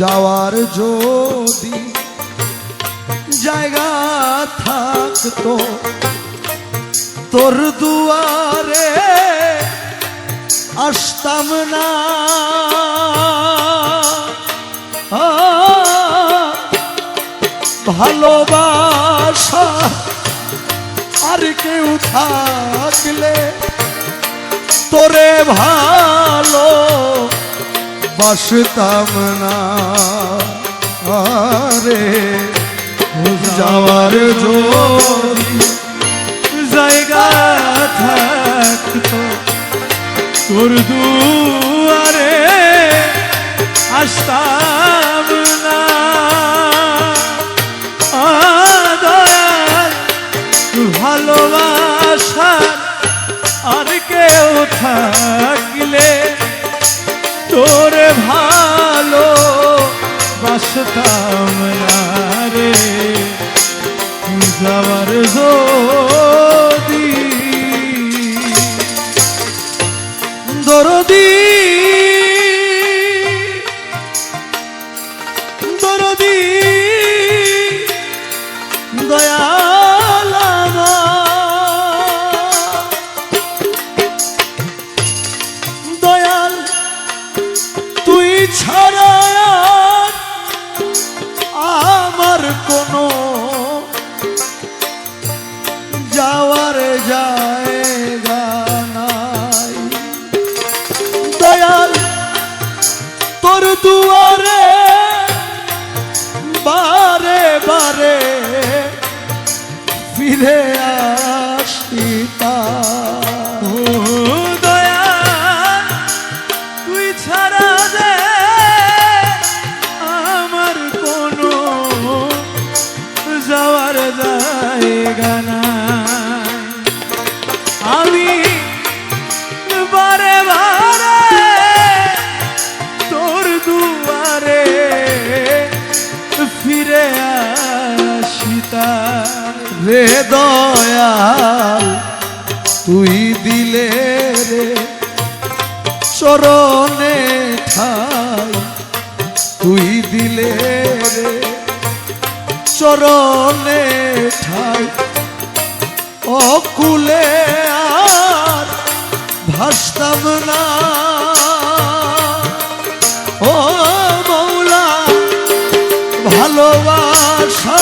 যাওয়ার যদি জায়গা থাকতো তোর দুয়ারে আসতাম না, ভালোবাসা আর কেউ থাকলে তোরে ভালো বাসতাম না রে। যাওয়ার যদি জায়গা থাকতো তোর দুয়ারে আসতাম না, দয়াল ভালোবাসা আর কেউ থাকলে তোরে ভালো বাসতাম না রে। যাওয়ার যদি দরদি দরদি দয়াল দয়াল তুই ছাড়া আমার কোনো যাওয়ার জায়গা নাই। দয়াল তোর দুয়ারে বারে বারে ফিরে আসিতা, দয়াল তুই ছাড়া যে আমার কোনো যাওয়ার জায়গা না। আমি বারে বারে তোর দুয়ারে ফিরে আসিতা রে। দয়াল তুই দিলে রে চরণে ঠাই, তুই দিলে রে চরণে ঠাই, অকুলে আর ভাসতাম না। ও মৌলা ভালোবাসা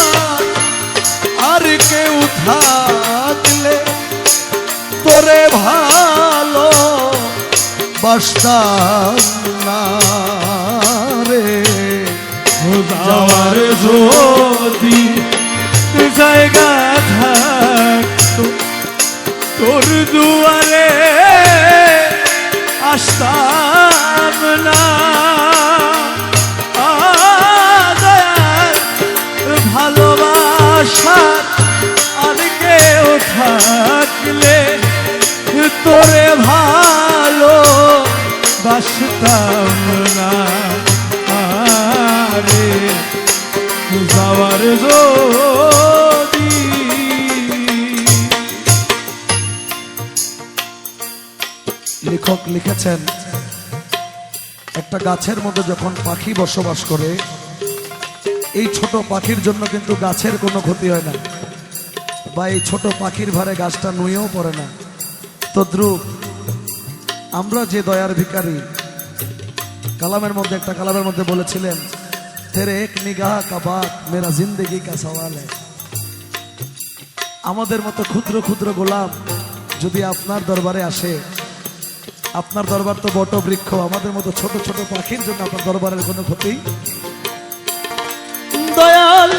আর কেউ থাকলে তোরে ভালো বাসতাম না রে। যাওয়ার যদি জায়গা থাকতো তোর দুয়ারে আসতাম না, ভালোবাসা আর কেউ থাকলে তোরে ভালো বাসতাম না রে। যাওয়ার যদি লেখক লিখেছেন একটা গাছের মধ্যে যখন পাখি বসবাস করে, এই ছোট পাখির জন্য কিন্তু গাছের কোনো ক্ষতি হয় না, বা এই ছোট পাখির ভারে গাছটা নুয়েও পড়ে না। তদ্রূপ আমরা যে দয়ার ভিখারি, কালামের মধ্যে একটা কালামের মধ্যে বলেছিলেন তেরে এক নিগাহ কা বাত মেরা জিন্দেগি কা সওয়াল হ্যায়। আমাদের মতো ক্ষুদ্র ক্ষুদ্র গোলাম যদি আপনার দরবারে আসে, আপনার দরবার তো বট বৃক্ষ, আমাদের মতো ছোট ছোট পাখির জন্য আপনার দরবারের কোনো ক্ষতি। দয়াল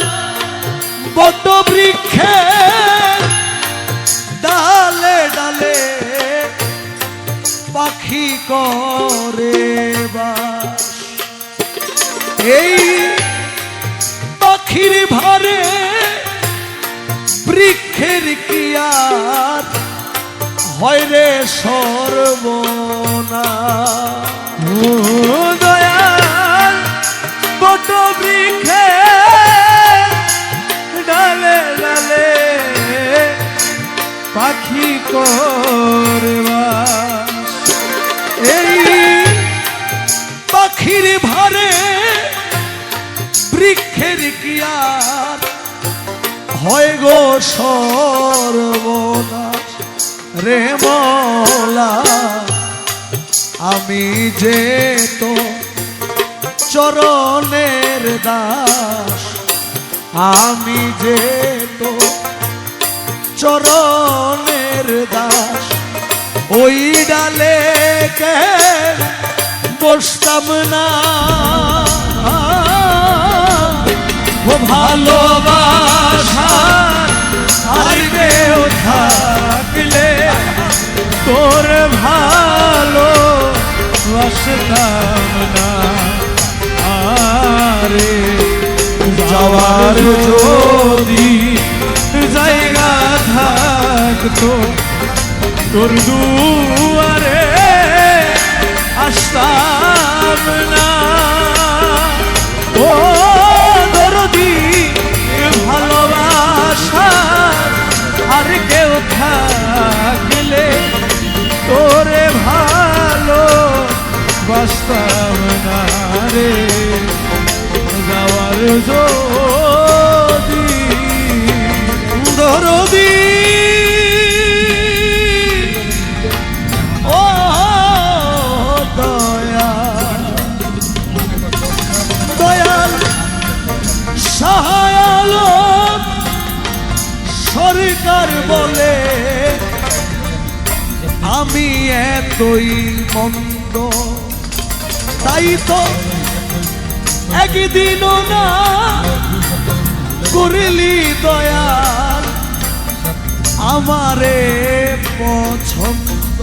বট বৃক্ষে ডালে ডালে পাখি করে বাস, এই পাখির ভারে বৃক্ষের কি আর হয় রে সর্বনাশ। দয়াল বট বৃক্ষে ডালে ডালে পাখি করবা এই পাখির ভারে বৃক্ষের কি আর হয় গো সর্বনাশ রে মওলা, আমি যে তো চরণের দাস, আমি যে তো চরণের দাস, ওই ডালে কে বসতাম না। ও ভালোবাসা আর কেউ থাকলে তোর ভালো বাসতাম না। আরে যাওয়ার যদি জায়গা থাকতো তোর দুয়ারে আসতাম না। ও দরদি ভালোবাসা আর কেউ থাকলে তোরে ভালো বাসতাম না রে। যাওয়ার যদি দরদি ও দয়াল দয়াল সহায়াল সরকার বলে আমি এতই মন্দ, তাই তো একদিনও না করলি দয়াল আমারে পছন্দ।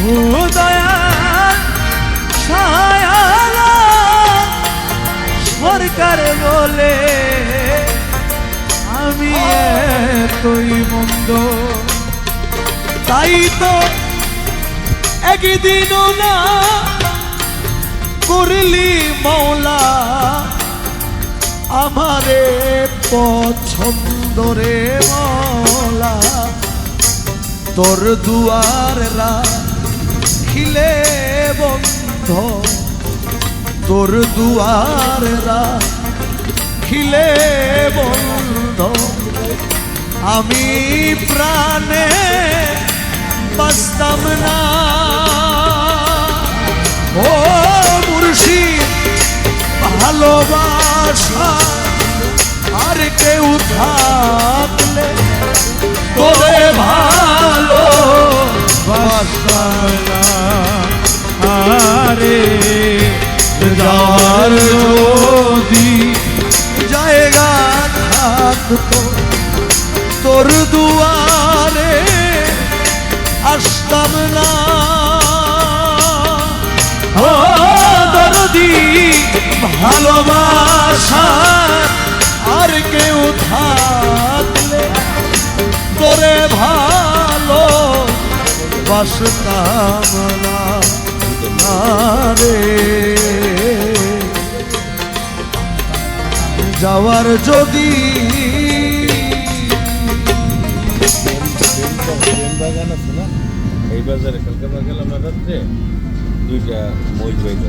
ও দয়াল সহায়াল সরকার বলে আমি এতই মন্দ, তাই তো একদিনও না করলি মওলা আমারে পছন্দ রে মওলা। তোর দুয়ার রাখিলে বন্ধ, তোর দুয়ার রাখিলে বন্ধ, আমি প্রাণে বাঁচতাম না। ও মুর্শিদ ভালোবাসা আর কেউ থাকলে তোরে ভালো বাসতাম না। আরে যাওয়ার যদি জায়গা থাকতো তোর দুয়ারে আসতাম না। ও দরদি ভালোবাসা আর কেউ থাকলে তোরে ভালো বাসতাম না রে। যাওয়ার যদি বাগান আছে না, এই বাজারে কালকে গেলাম রাত্রে, দুইটা মহিষ বাইতে